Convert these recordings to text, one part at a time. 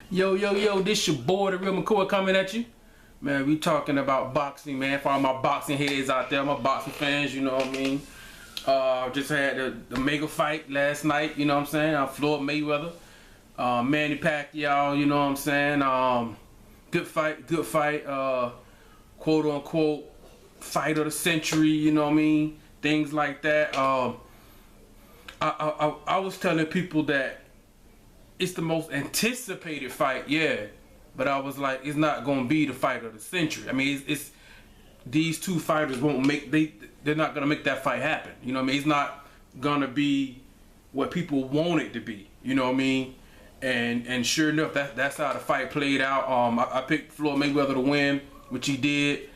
Yo, this your boy, the real McCoy, coming at you. Man, we talking about boxing, man. For all my boxing heads out there, my boxing fans, you know what I mean. Just had the mega fight last night, you know what I'm saying. Floyd Mayweather, Manny Pacquiao, you know what I'm saying. Good fight, quote unquote, fight of the century, you know what I mean. Things like that. I was telling people that it's the most anticipated fight, yeah, but I was like, it's not gonna be the fight of the century. I mean, it's these two fighters won't make they're not gonna make that fight happen. You know what I mean? It's not gonna be what people want it to be. You know what I mean? And sure enough, that's how the fight played out. I picked Floyd Mayweather to win, which he did.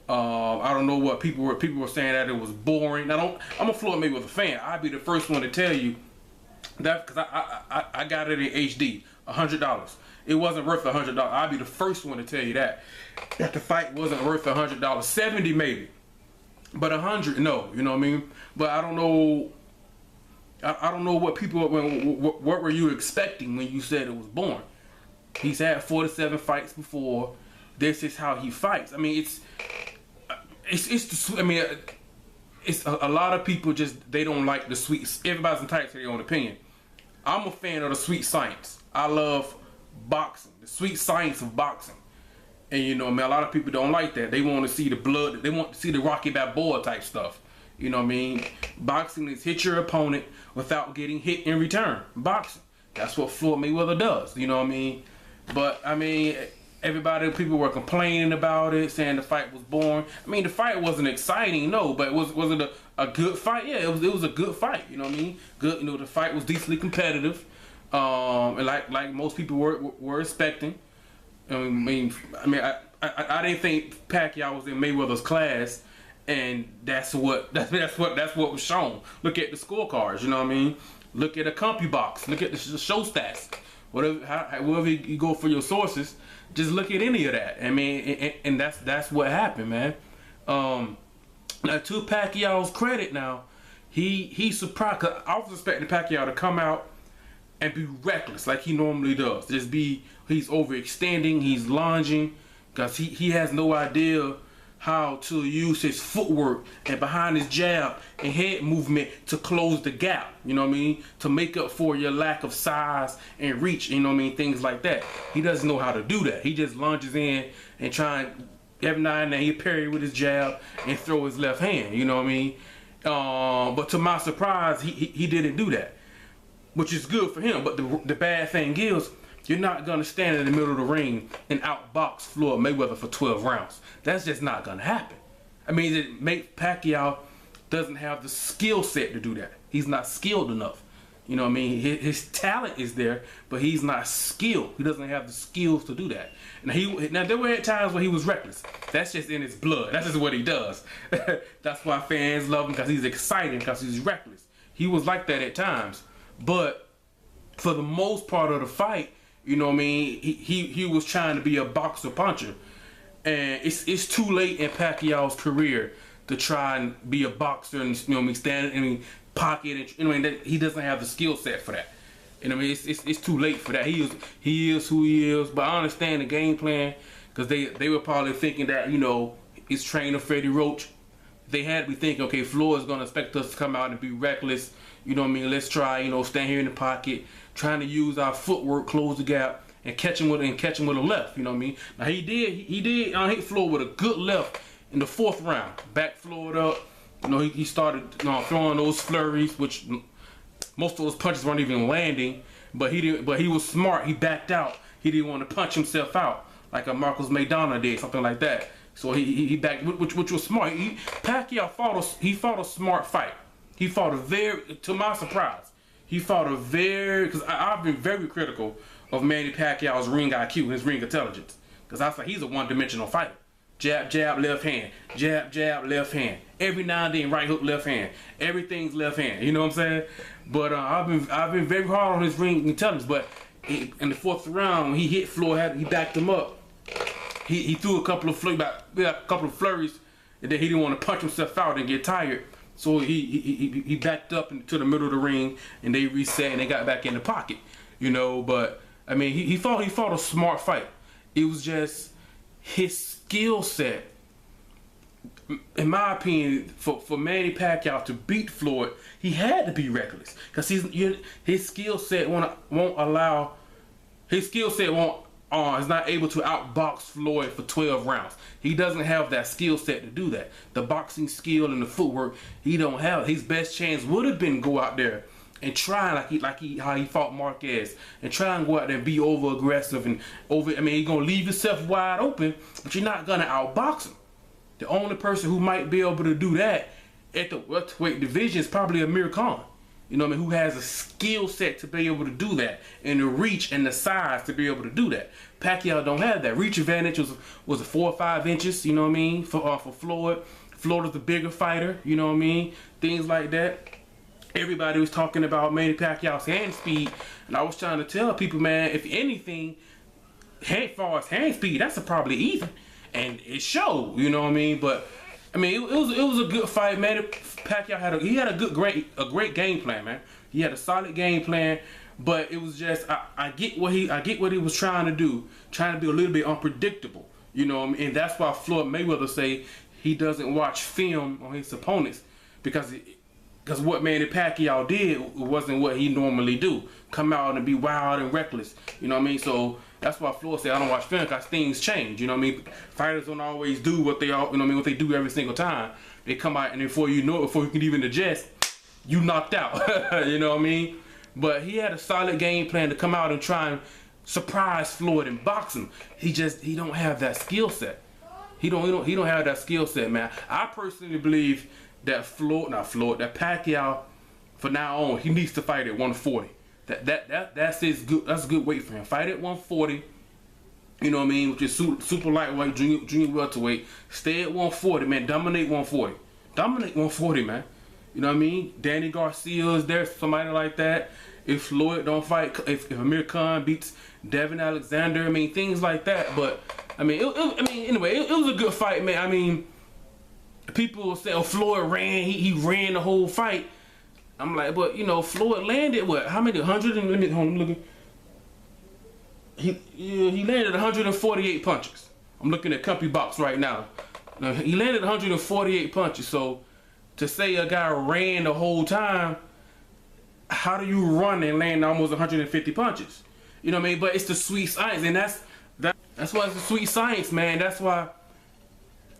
I don't know what people were saying that it was boring. I'm a Floyd Mayweather fan. I'd be the first one to tell you that, because I got it in HD, $100. It wasn't worth $100. I'd be the first one to tell you that the fight wasn't worth $100. 70 maybe, but 100 no. You know what I mean? But I don't know. I don't know what people. What were you expecting when you said it was boring? He's had 47 fights before. This is how he fights. I mean, it's a lot of people just, they don't like the sweet. Everybody's entitled to their own opinion. I'm a fan of the sweet science. I love boxing, the sweet science of boxing. And you know, man, a lot of people don't like that. They want to see the blood. They want to see the Rocky Balboa type stuff. You know what I mean? Boxing is hit your opponent without getting hit in return. Boxing. That's what Floyd Mayweather does. You know what I mean? But I mean, people were complaining about it, saying the fight was boring. I mean, the fight wasn't exciting, no, but was it a good fight? Yeah, it was a good fight. You know what I mean? Good. You know, the fight was decently competitive, and like most people were expecting. I didn't think Pacquiao was in Mayweather's class, and that's what was shown. Look at the scorecards. You know what I mean? Look at the CompuBox. Look at the show stats. Wherever you go for your sources, just look at any of that. I mean, and that's what happened, man. Now, to Pacquiao's credit, now he surprised. Cause I was expecting Pacquiao to come out and be reckless like he normally does. He's overextending, he's lunging, cause he has no idea how to use his footwork and behind his jab and head movement to close the gap, you know what I mean? To make up for your lack of size and reach, you know what I mean? Things like that. He doesn't know how to do that. He just lunges in and every now and then he parry with his jab and throw his left hand, you know what I mean? But to my surprise, he didn't do that, which is good for him. But the bad thing is, you're not going to stand in the middle of the ring and outbox Floyd Mayweather for 12 rounds. That's just not going to happen. I mean, Pacquiao doesn't have the skill set to do that. He's not skilled enough. You know what I mean? His talent is there, but he's not skilled. He doesn't have the skills to do that. Now there were times where he was reckless. That's just in his blood. That's just what he does. That's why fans love him, because he's exciting, because he's reckless. He was like that at times. But for the most part of the fight, you know what I mean, he was trying to be a boxer puncher. And it's too late in Pacquiao's career to try and be a boxer and, you know what I mean, stand in the pocket, and, you know what I mean, he doesn't have the skill set for that. You know what I mean? It's too late for that. He is who he is. But I understand the game plan, because they were probably thinking that, you know, his trainer Freddie Roach, they had to be thinking, okay, Floyd's gonna expect us to come out and be reckless. You know what I mean? Let's try, you know, stand here in the pocket, trying to use our footwork, close the gap, and catch him with a left. You know what I mean? Now he did hit Floyd with a good left in the 4th round. Back Floyd up. You know, he started throwing those flurries, which most of those punches weren't even landing. But he was smart. He backed out. He didn't want to punch himself out like a Marcos Maidana did, something like that. So he backed, which was smart. Pacquiao fought a smart fight. He fought to my surprise, because I've been very critical of Manny Pacquiao's ring IQ, his ring intelligence, because I say he's a one-dimensional fighter. Jab, jab, left hand. Jab, jab, left hand. Every now and then, right hook, left hand. Everything's left hand. You know what I'm saying? But I've been very hard on his ring intelligence. But in the 4th round, when he hit Floyd, he backed him up. He threw a couple of flurries, and then he didn't want to punch himself out and get tired. So he backed up into the middle of the ring, and they reset and they got back in the pocket. You know, but I mean, he fought a smart fight. It was just his skill set. In my opinion, for Manny Pacquiao to beat Floyd, he had to be reckless because his skill set won't allow. His skill set is not able to outbox Floyd for 12 rounds. He doesn't have that skill set to do that. The boxing skill and the footwork, he don't have. His best chance would have been go out there and try how he fought Marquez and try and go out there and be over aggressive and over. I mean, you're gonna leave yourself wide open, but you're not gonna outbox him. The only person who might be able to do that at the welterweight division is probably Amir Khan. You know what I mean? Who has a skill set to be able to do that, and the reach and the size to be able to do that. Pacquiao don't have that. Reach advantage was 4 or 5 inches. You know what I mean? For Floyd. Floyd was the bigger fighter. You know what I mean? Things like that. Everybody was talking about Manny Pacquiao's hand speed, and I was trying to tell people, man, if anything, as far as hand speed, that's probably even. And it showed, you know what I mean? But I mean, it was a good fight, man. Pacquiao had a great game plan, man. He had a solid game plan, but it was just I get what he was trying to do, trying to be a little bit unpredictable, you know what I mean? And that's why Floyd Mayweather say he doesn't watch film on his opponents because what Manny Pacquiao did wasn't what he normally do. Come out and be wild and reckless, you know what I mean? So that's why Floyd said I don't watch film because things change. You know what I mean? Fighters don't always do what they all, you know what I mean, what they do every single time. They come out and before you know it, before you can even adjust, you knocked out. You know what I mean? But he had a solid game plan to come out and try and surprise Floyd and box him. He don't have that skill set. He don't have that skill set, man. I personally believe that Pacquiao, for now on, he needs to fight at 140. That's a good weight for him. Fight at 140, you know what I mean, which is super lightweight, junior welterweight. Stay at 140, man. Dominate 140. Dominate 140, man. You know what I mean? Danny Garcia is there, somebody like that. If Floyd don't fight, if Amir Khan beats Devin Alexander, I mean, things like that. But I mean, anyway, it was a good fight, man. I mean, people say, oh, Floyd ran, he ran the whole fight. I'm like, but you know, Floyd landed what? How many? 100 and I'm looking. He landed 148 punches. I'm looking at Compy Box right now. He landed 148 punches. So to say a guy ran the whole time, how do you run and land almost 150 punches? You know what I mean? But it's the sweet science, and that's why it's the sweet science, man. That's why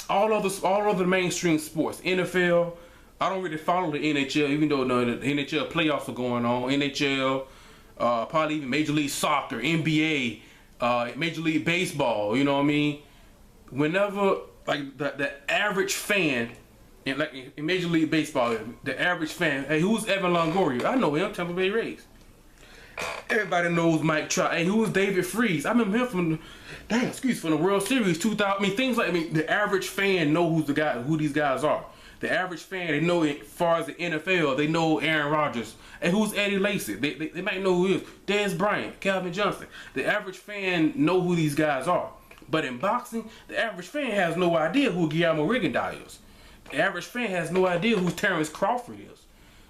all of the mainstream sports, NFL. I don't really follow the NHL, even though the NHL playoffs are going on. NHL, probably even Major League Soccer, NBA, Major League Baseball. You know what I mean? Whenever like the average fan, in Major League Baseball, the average fan, hey, who's Evan Longoria? I know him, Tampa Bay Rays. Everybody knows Mike Trout. Hey, who's David Freese? I remember him from the World Series 2000. I mean, things like the average fan know who these guys are. The average fan, they know as far as the NFL, they know Aaron Rodgers. And who's Eddie Lacy? They might know who he is. Dez Bryant, Calvin Johnson. The average fan know who these guys are. But in boxing, the average fan has no idea who Guillermo Rigondeaux is. The average fan has no idea who Terrence Crawford is.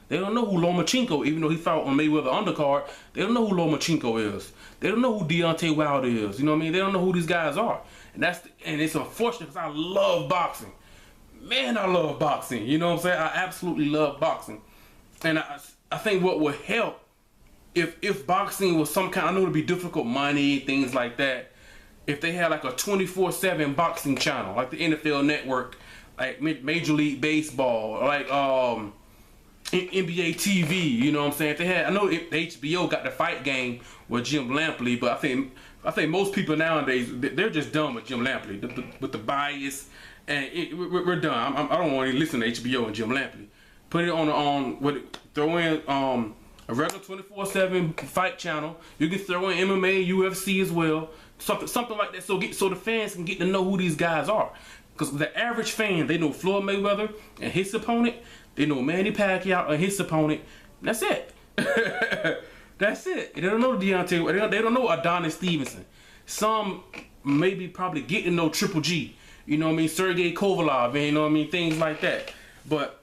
They don't know who Lomachenko, even though he fought on Mayweather undercard, they don't know who Lomachenko is. They don't know who Deontay Wilder is. You know what I mean? They don't know who these guys are. And it's unfortunate because I love boxing. Man, I love boxing. You know what I'm saying? I absolutely love boxing. And I think what would help if boxing was some kind, I know it'd be difficult money, things like that. If they had like a 24/7 boxing channel, like the NFL Network, like Major League Baseball, like NBA TV, you know what I'm saying? If they had, I know HBO got the Fight Game with Jim Lampley, but I think most people nowadays, they're just done with Jim Lampley, with the bias, and we're done. I don't want to listen to HBO and Jim Lampley. Put it throw in a regular 24/7 fight channel. You can throw in MMA, UFC as well, something like that, so the fans can get to know who these guys are. Because the average fan, they know Floyd Mayweather and his opponent. They know Manny Pacquiao and his opponent. That's it. That's it. They don't know Deontay. They don't know Adonis Stevenson. Some maybe probably get to know Triple G. You know what I mean? Sergey Kovalov. You know what I mean? Things like that. But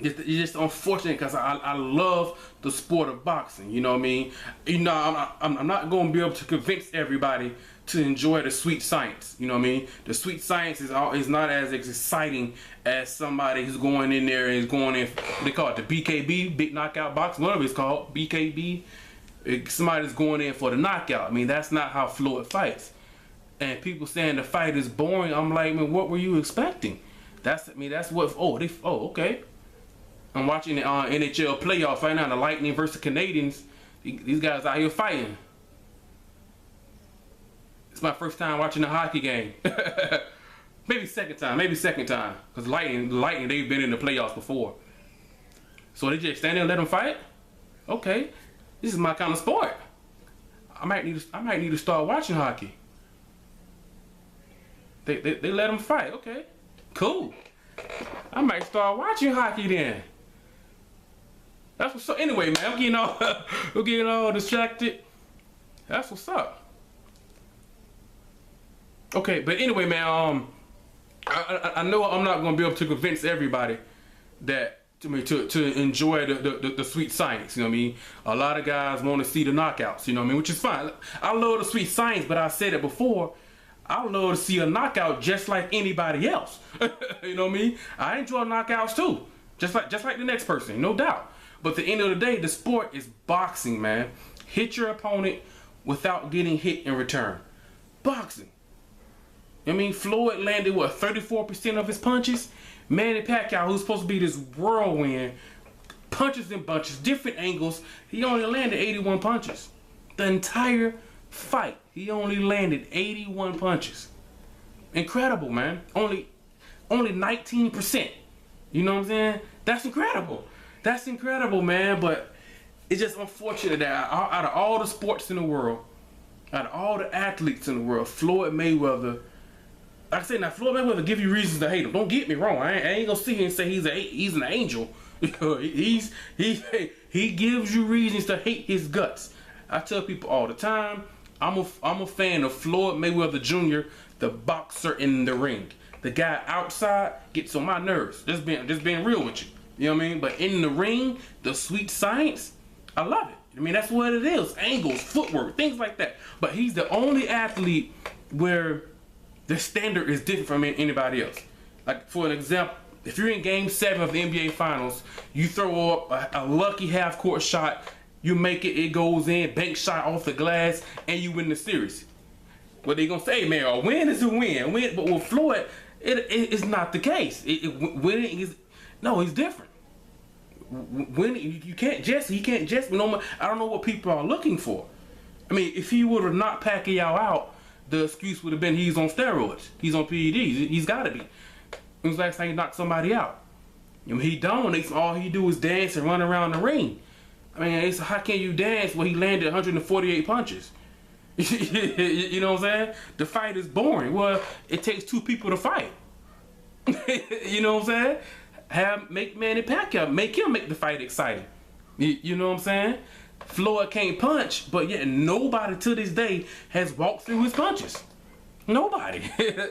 It's just unfortunate because I love the sport of boxing. You know what I mean? You know, I'm not going to be able to convince everybody to enjoy the sweet science. You know what I mean? The sweet science is not as exciting as somebody who's going in there and is going in. They call it the BKB, big knockout boxing. One of it's called BKB. Somebody's going in for the knockout. I mean, that's not how Floyd fights. And people saying the fight is boring. I'm like, man, what were you expecting? That's what. Okay. I'm watching the NHL playoffs right now. The Lightning versus Canadians. These guys out here fighting. It's my first time watching a hockey game. Maybe second time. Because Lightning, they've been in the playoffs before. So they just stand there and let them fight? Okay. This is my kind of sport. I might need to start watching hockey. They let them fight. Okay. Cool. I might start watching hockey then. That's what's up. Anyway, man, I'm getting all distracted. That's what's up. Okay, but anyway, man, I know I'm not gonna be able to convince everybody that to enjoy the sweet science. You know what I mean? A lot of guys want to see the knockouts. You know what I mean? Which is fine. I love the sweet science, but I said it before. I love to see a knockout just like anybody else. You know what I mean? I enjoy knockouts too, just like the next person, no doubt. But at the end of the day, the sport is boxing, man. Hit your opponent without getting hit in return. Boxing. I mean, Floyd landed, what, 34% of his punches? Manny Pacquiao, who's supposed to be this whirlwind, punches and bunches, different angles, he only landed 81 punches. The entire fight, he only landed 81 punches. Incredible, man. Only 19%. You know what I'm saying? That's incredible. That's incredible, man. But it's just unfortunate that out of all the sports in the world, out of all the athletes in the world, Floyd Mayweather, like I said, now Floyd Mayweather give you reasons to hate him. Don't get me wrong. I ain't gonna sit here and say he's an angel. he gives you reasons to hate his guts. I tell people all the time, I'm a fan of Floyd Mayweather Jr., the boxer in the ring. The guy outside gets on my nerves. Just being real with you. You know what I mean? But in the ring, the sweet science, I love it. I mean, that's what it is. Angles, footwork, things like that. But he's the only athlete where the standard is different from anybody else. Like, for an example, if you're in Game 7 of the NBA Finals, you throw up a lucky half-court shot, you make it, it goes in, bank shot off the glass, and you win the series. What they gonna say, man, a win is a win. But with Floyd, it's not the case. Winning is... No, he's different. When he can't just no more. I don't know what people are looking for. I mean, if he would have knocked Pacquiao out, the excuse would have been he's on steroids, he's on PEDs. He's got to be. When was the last time he knocked somebody out? I mean, he dominates. All he do is dance and run around the ring. I mean, how can you dance when he landed 148 punches? You know what I'm saying? The fight is boring. Well, it takes two people to fight. You know what I'm saying? Make Manny Pacquiao, make him make the fight exciting. You know what I'm saying? Floyd can't punch, but yet nobody to this day has walked through his punches. Nobody.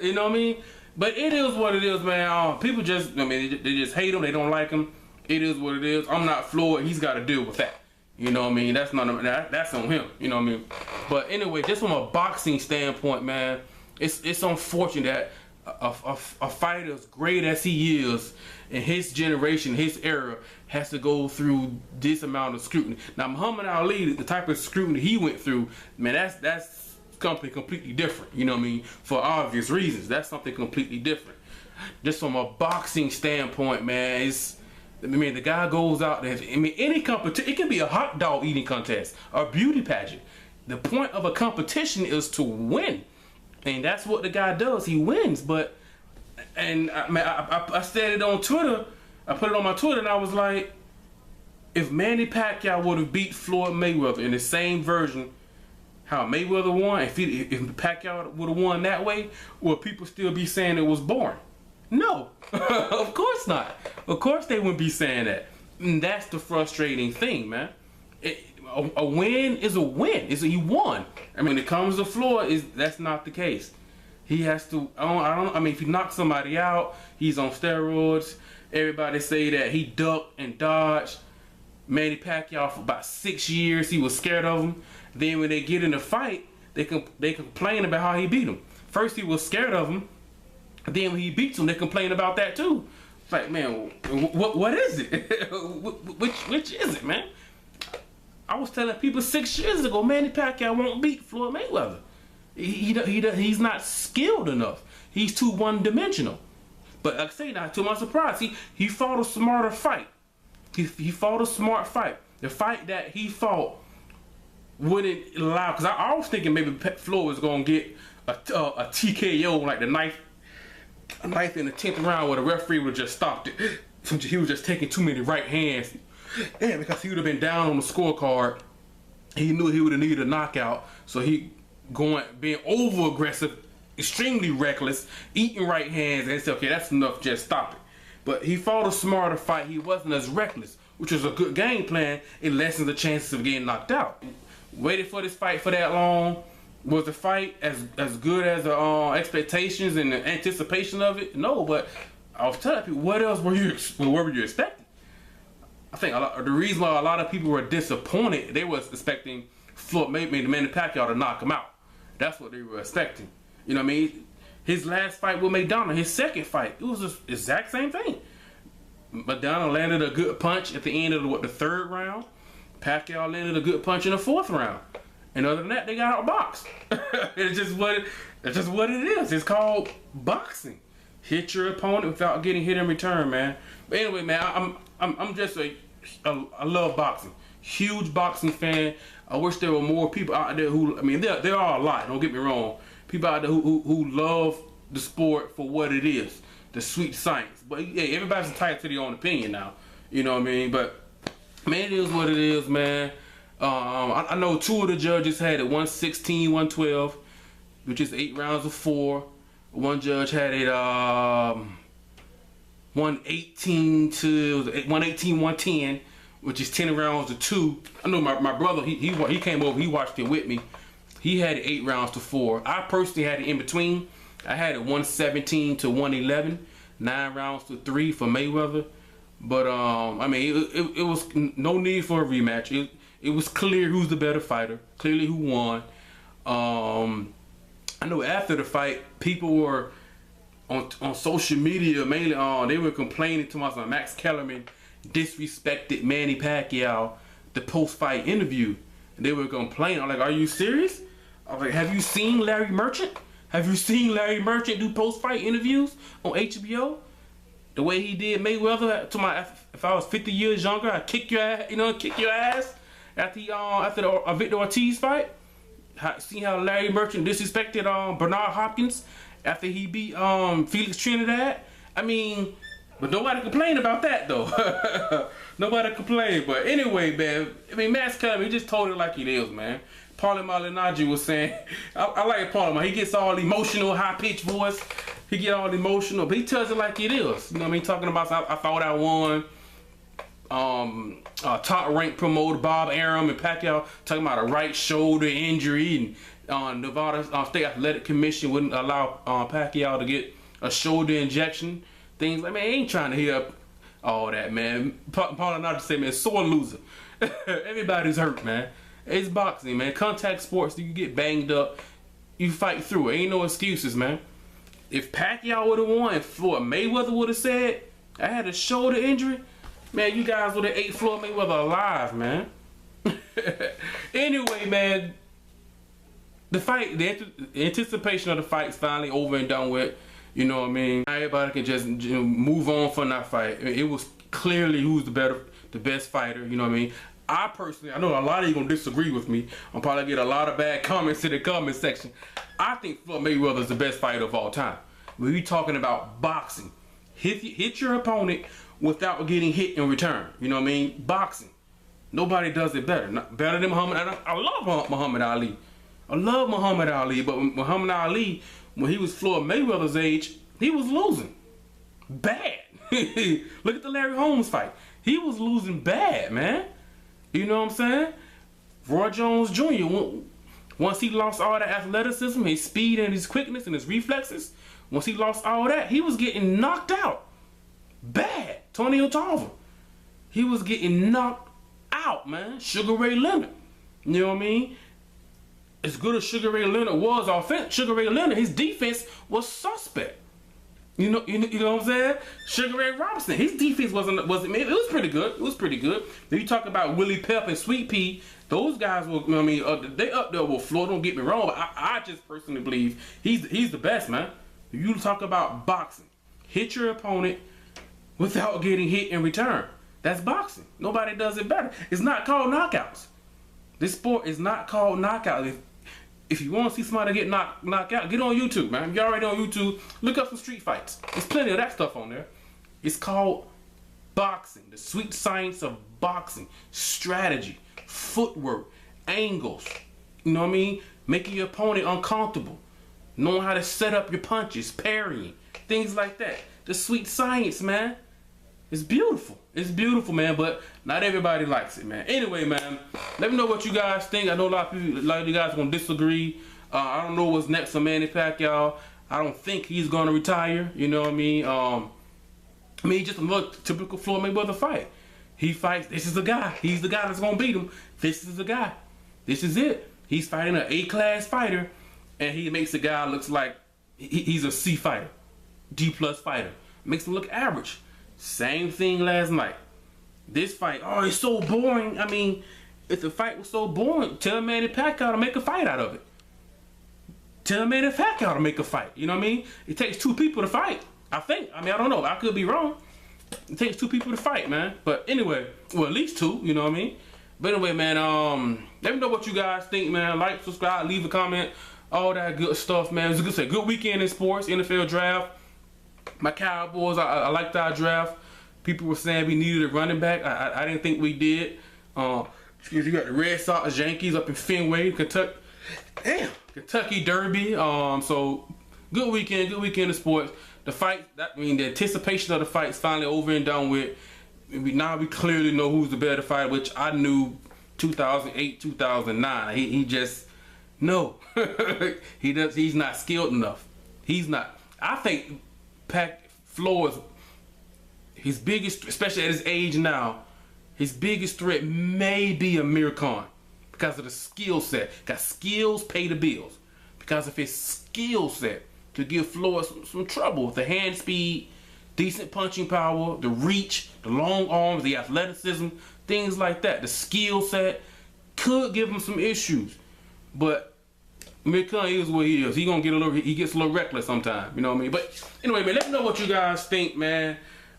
You know what I mean? But it is what it is, man. People just, I mean, they just hate him. They don't like him. It is what it is. I'm not Floyd. He's got to deal with that. You know what I mean? That's on him. You know what I mean? But anyway, just from a boxing standpoint, man, it's unfortunate that a fighter as great as he is in his generation, his era, has to go through this amount of scrutiny. Now, Muhammad Ali, the type of scrutiny he went through, man, that's something completely different. You know what I mean? For obvious reasons, that's something completely different. Just from a boxing standpoint, man, the guy goes out there. I mean, any competition, it can be a hot dog eating contest, a beauty pageant. The point of a competition is to win. And that's what the guy does. He wins. But, and I said it on Twitter. I put it on my Twitter, and I was like, if Manny Pacquiao would have beat Floyd Mayweather in the same version, how Mayweather won, if Pacquiao would have won that way, would people still be saying it was boring? No, of course not. Of course they wouldn't be saying that. And that's the frustrating thing, man. A win is a win. He won. I mean, when it comes to Floyd, that's not the case. He has to. I mean, if he knocks somebody out, he's on steroids. Everybody say that he ducked and dodged Manny Pacquiao for about 6 years. He was scared of him. Then when they get in a fight, they complain about how he beat him. First he was scared of him. Then when he beats him, they complain about that too. It's like, man, what is it? which is it, man? I was telling people 6 years ago, Manny Pacquiao won't beat Floyd Mayweather. He's not skilled enough. He's too one-dimensional. But like I say, now, to my surprise, he fought a smarter fight. He fought a smart fight. The fight that he fought wouldn't allow, because I was thinking maybe Floyd was going to get a TKO, like the knife in the 10th round, where the referee would have just stopped it. He was just taking too many right hands. Yeah, because he would have been down on the scorecard. He knew he would have needed a knockout, so he being over aggressive, extremely reckless, eating right hands, and said, okay, that's enough, just stop it. But he fought a smarter fight. He wasn't as reckless, which was a good game plan. It lessens the chances of getting knocked out. Waited for this fight for that long. Was the fight as good as the expectations and the anticipation of it? No, but I was telling people, what were you expecting? I think the reason why a lot of people were disappointed, they was expecting Floyd Mayweather, Manny Pacquiao, to knock him out. That's what they were expecting. You know what I mean? His last fight with McDonald, his second fight, it was the exact same thing. McDonald landed a good punch at the end of the third round. Pacquiao landed a good punch in the fourth round. And other than that, they got outboxed. It's just what it is. It's called boxing. Hit your opponent without getting hit in return, man. But anyway, man, I'm just I love boxing. Huge boxing fan. I wish there were more people out there who, I mean, there are a lot, don't get me wrong. People out there who love the sport for what it is, the sweet science. But yeah, everybody's entitled to their own opinion now. You know what I mean? But man, it is what it is, man. I know two of the judges had it 116, 112, which is 8 rounds of 4. One judge had it 118 to 118, 110, which is 10 rounds to 2. I know my brother, he came over, he watched it with me. He had it 8 rounds to 4. I personally had it in between. I had it 117 to 111, 9 rounds to 3 for Mayweather. But I mean, it was no need for a rematch. It was clear who's the better fighter, clearly who won. I know after the fight, people were on social media, mainly they were complaining to myself. Max Kellerman disrespected Manny Pacquiao the post-fight interview. And they were complaining. I'm like, are you serious? I was like, have you seen Larry Merchant? Have you seen Larry Merchant do post-fight interviews on HBO? The way he did Mayweather if I was 50 years younger, I'd kick your ass, kick your ass after the Victor Ortiz fight. See how Larry Merchant disrespected Bernard Hopkins after he beat Felix Trinidad? I mean, but nobody complained about that though. Nobody complained. But anyway, man, I mean, Max Kellerman, he just told it like it is, man. Paulie Malignaggi was saying, I like Paulie, man. He gets all emotional, high-pitched voice. He get all emotional, but he tells it like it is. You know what I mean? Talking about, I thought I won. Top rank promoter Bob Arum and Pacquiao talking about a right shoulder injury, and Nevada State Athletic Commission wouldn't allow Pacquiao to get a shoulder injection. Things like, man, I ain't trying to hear all that, man. Paulie not to say, man, sore loser. Everybody's hurt, man. It's boxing, man. Contact sports. You get banged up, you fight through it. Ain't no excuses, man. If Pacquiao would have won, if Floyd Mayweather would have said, I had a shoulder injury, man, you guys would have ate Floyd Mayweather alive, man. Anyway, man, the fight, the anticipation of the fight's finally over and done with. You know what I mean? Everybody can just move on from that fight. It was clearly who's the best fighter. You know what I mean? I personally, I know a lot of you gonna disagree with me. I'll probably get a lot of bad comments in the comment section. I think Floyd Mayweather is the best fighter of all time. When we talking about boxing, hit your opponent without getting hit in return. You know what I mean? Boxing. Nobody does it better. Not better than Muhammad Ali. I love Muhammad Ali. I love Muhammad Ali, but Muhammad Ali, when he was Floyd Mayweather's age, he was losing. Bad. Look at the Larry Holmes fight. He was losing bad, man. You know what I'm saying? Roy Jones Jr., once he lost all that athleticism, his speed and his quickness and his reflexes, once he lost all that, he was getting knocked out. Bad. Tony Tarver. He was getting knocked out, man. Sugar Ray Leonard. You know what I mean? As good as Sugar Ray Leonard was offense, Sugar Ray Leonard, his defense was suspect. You know what I'm saying? Sugar Ray Robinson, his defense wasn't it was pretty good. It was pretty good. Then you talk about Willie Pep and Sweet Pea, those guys were, I mean, they up there with Floyd. Don't get me wrong, but I just personally believe he's the best, man. If you talk about boxing, hit your opponent without getting hit in return. That's boxing. Nobody does it better. It's not called knockouts. This sport is not called knockouts. If you want to see somebody get knocked out, get on YouTube, man. If you're already on YouTube, look up some street fights. There's plenty of that stuff on there. It's called boxing. The sweet science of boxing. Strategy, footwork, angles. You know what I mean? Making your opponent uncomfortable. Knowing how to set up your punches, parrying, things like that. The sweet science, man. It's beautiful. It's beautiful, man, but not everybody likes it, man. Anyway, man, let me know what you guys think. I know a lot of you guys are going to disagree. I don't know what's next for Manny Pacquiao. I don't think he's going to retire. You know what I mean? Just another typical Floyd Mayweather fight. He fights. This is the guy. He's the guy that's going to beat him. This is the guy. This is it. He's fighting an A-class fighter, and he makes the guy looks like he's a C fighter, D+ fighter. Makes him look average. Same thing last night. This fight, oh, it's so boring. I mean, if the fight was so boring, tell Manny Pacquiao to make a fight out of it. Tell Manny Pacquiao to make a fight. You know what I mean? It takes two people to fight. I think. I mean, I don't know. I could be wrong. It takes two people to fight, man. But anyway, well, at least two. You know what I mean? But anyway, man, let me know what you guys think, man. Like, subscribe, leave a comment, all that good stuff, man. It was a good weekend in sports, NFL draft. My Cowboys, I liked our draft. People were saying we needed a running back. I didn't think we did. You got the Red Sox, Yankees up in Fenway, Kentucky. Damn, Kentucky Derby. So good weekend of sports. The fight, the anticipation of the fight is finally over and done with. Now we clearly know who's the better fighter, which I knew 2008, 2009. He just no. He's not skilled enough. He's not. I think Floyd's his biggest, especially at his age now, his biggest threat may be Amir Khan because of the skill set. Because skills pay the bills. Because of his skill set could give Floyd some trouble with the hand speed, decent punching power, the reach, the long arms, the athleticism, things like that. The skill set could give him some issues, but Amir Khan is what he is. He gets a little reckless sometimes. You know what I mean? But anyway, man, let me know what you guys think, man.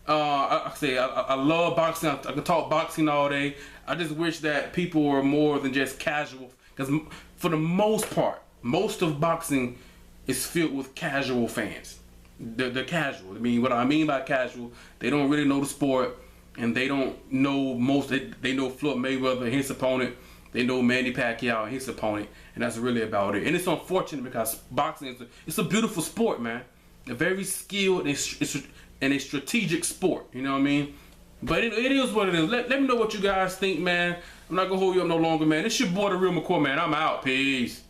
I love boxing. I can talk boxing all day. I just wish that people were more than just casual. Because for the most part, most of boxing is filled with casual fans. They're casual. I mean, what I mean by casual, they don't really know the sport, and they don't know they know Floyd Mayweather and his opponent. They know Manny Pacquiao and his opponent, and that's really about it. And it's unfortunate because boxing it's a beautiful sport, man. A very skilled and a strategic sport. You know what I mean? But it is what it is. Let me know what you guys think, man. I'm not gonna hold you up no longer, man. It's your boy, the Real McCoy, man. I'm out. Peace.